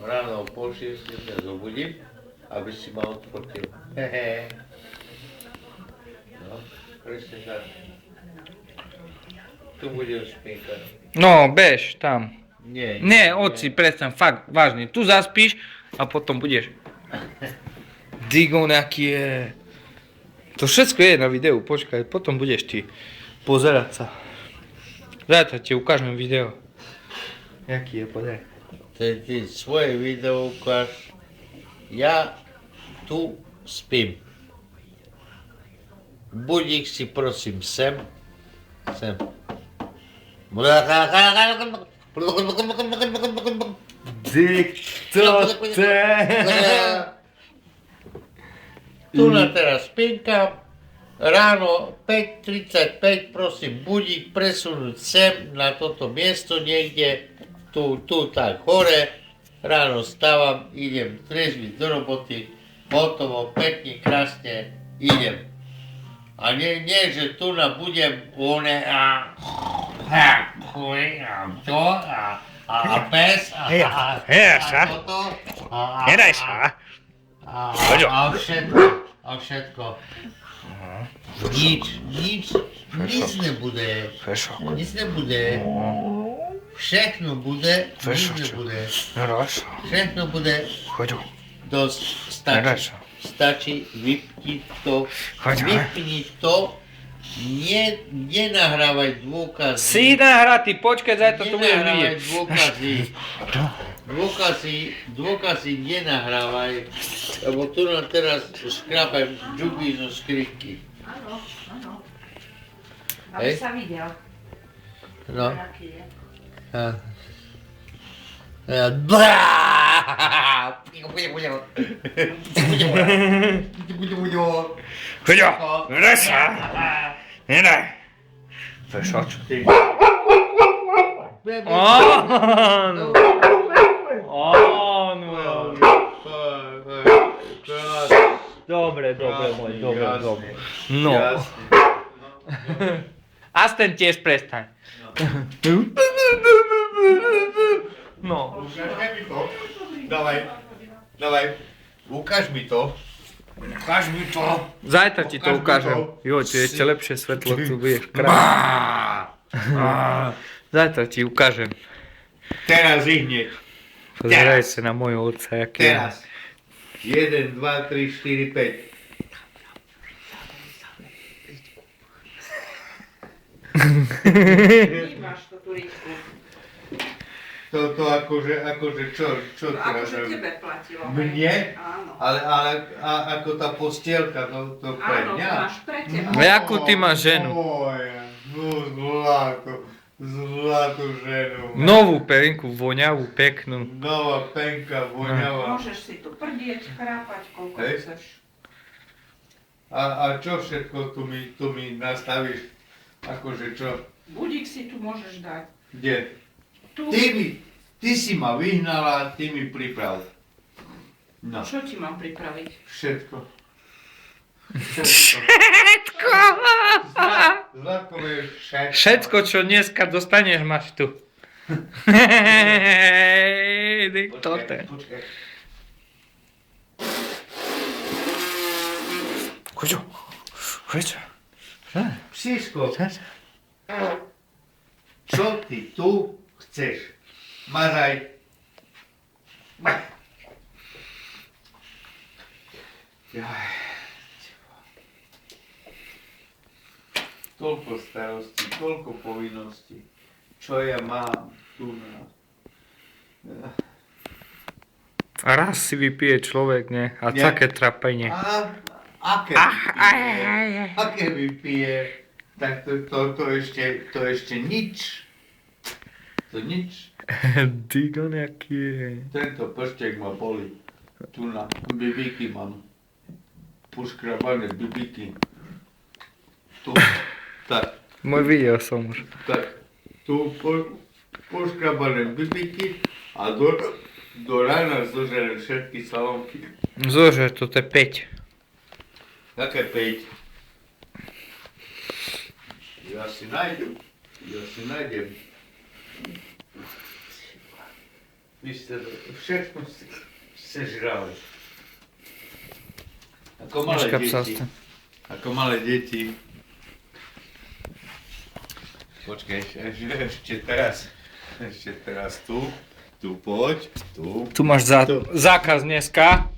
Ráno o 5:30 ťa zobudím, aby si ma odfotil. Hehe. No, presne tak. Tu budem spínkať. No, bež tam. Nie, Oci, prestaň, fakt, vážne. Tu zaspíš a potom budeš. Digon, aký je. To všetko je na videu, počkaj, potom budeš ty pozerať sa. Zajtra ti ukážem video. Jaký je, podaj. Ty svoje video ukáž. Ja tu spím. Budík si prosím sem. Tu na teraz spínkam. Ráno 5:35 prosím budík presunúť sem na toto miesto niekde. Tu tak hore. Ráno stávam, idem trezviť do roboty. Hotovo, pekne, krásne, idem. A nie, že tu na budem a pes a toto a všetko. Nic nebude. Všechno bude, nic nebude. Všechno bude. Dosť stačí vypniť to, nenahrávať dôkazy. Si nahratý, počkaj, zajtra to budeš vidieť. Dôkazy nenahrávaj, lebo tu nám teraz škrapem džuby zo skrytky. Áno. Aby sa videl. No. Aký je. Choďo, nedaj sa. Nedaj. Fešač. Áno. Dobre, môj, dobre. No. Asten tiež prestaň. No. Ukáž mi to. Dávaj. Ukáž mi to. Zajtra ti to ukážem. Jo, tu je ešte lepšie svetlo, tu budeš krásne. Zajtra ti ukážem. Teraz hneď. Pozeraj sa na môjho otca, jaký je. Teraz. 1, 2, 3, 4, 5. Máš to tú rýchlu. To akože čo teraz? Akože tebe platilo. Mne? Áno. Ale ako tá postielka, to pre Áno, mňa? to máš pre teba. A jakú ty máš ženu? Moja, zlatú ženu. Novú perinku, voňavú, peknú. Nová penka, voňavá. Môžeš si tu prdieť, chrápať, koľko Hej. chceš. A čo všetko tu mi nastavíš? Akože čo? Budík si tu môžeš dať. Kde? Tu. Ty si ma vyhnala, ty mi priprav. No, Čo ti mám pripraviť? všetko. Zlatko je všetko. Všetko, čo dneska dostaneš, máš tu. Počkaj. Choďo. Psisko, čo ty tu chceš? Mazaj. Toľko starostí, toľko povinností. Čo ja mám tu na... A raz si vypije človek, ne? A Nie. také trapenie. Aké vypije? Tak to ešte nič. To nič. Digon, jaký je. Tento prštek ma boli. Tu na bibiky mám. Poškrabané bibiky. Tu. Tak. Môj video som už. Tak. Tu poškrabané bibiky a do rána zožerem všetky salónky. Zože, toto je 5. Aké 5? Ja si nájdem. Vy ste všetko ste žrali. Ako malé deti. Počkaj, ešte teraz tu poď, tu. Tu máš zákaz dneska.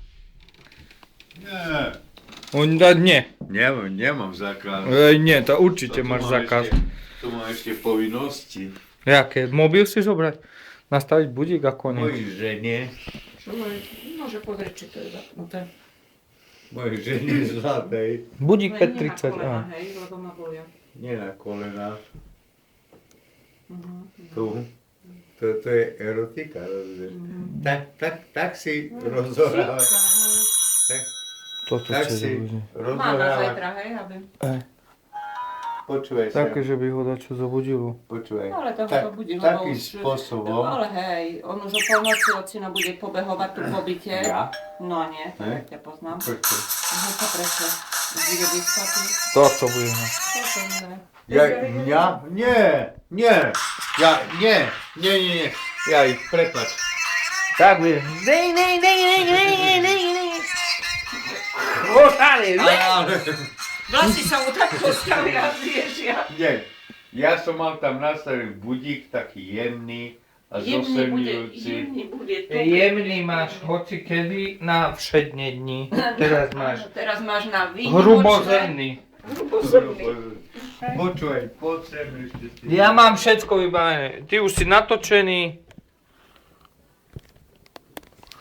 Nie, Nie. nemám zákaz. Nie, to určite máš zákaz. Tu mám ešte povinnosti. Jaké? Mobil si zobrať? Nastaviť budík a koniec. Mojej žene, Môže pozrieť, či to je zapnuté. mojej žene zlatej, Budík Len nie na 530. kolena, Á. hej, lebo ma bolia. nie na kolena. Mhm. Tu. To je erotika, rozumieš? Tak si rozohráva. Toto Tak chce si zabudí. Mám na rozohráva. zajtra, hej, aby... Počúvaj sa, Také, že by ho dačo zabudilo. počúvaj. Ale toho Tak- to bude, lebo takým už... spôsobom. Ale hej, on už o polnoci ocino bude pobehovať tu po byte. Ja? No nie, to Hej. ja ťa poznám. Počkaj. Aha, to prečo? Už bude vyspatý. To bude. No. To nie. Mňa? Nie. Nie. Ja ich prepač. Tak bude. Ostali. Ale Vlasy sa mu tak postavia, vieš, ja. nie. Ja som mal tam nastavený budík taký jemný a zosemňujúci. Jemný bude tu. Jemný máš hoci kedy na všedne dni. Teraz máš Teraz máš na výnimočné. hrubozemný. Hrubozemný. Počúvaj, poď sem ešte si. Ja mám všetko vybavené. Ty už si natočený.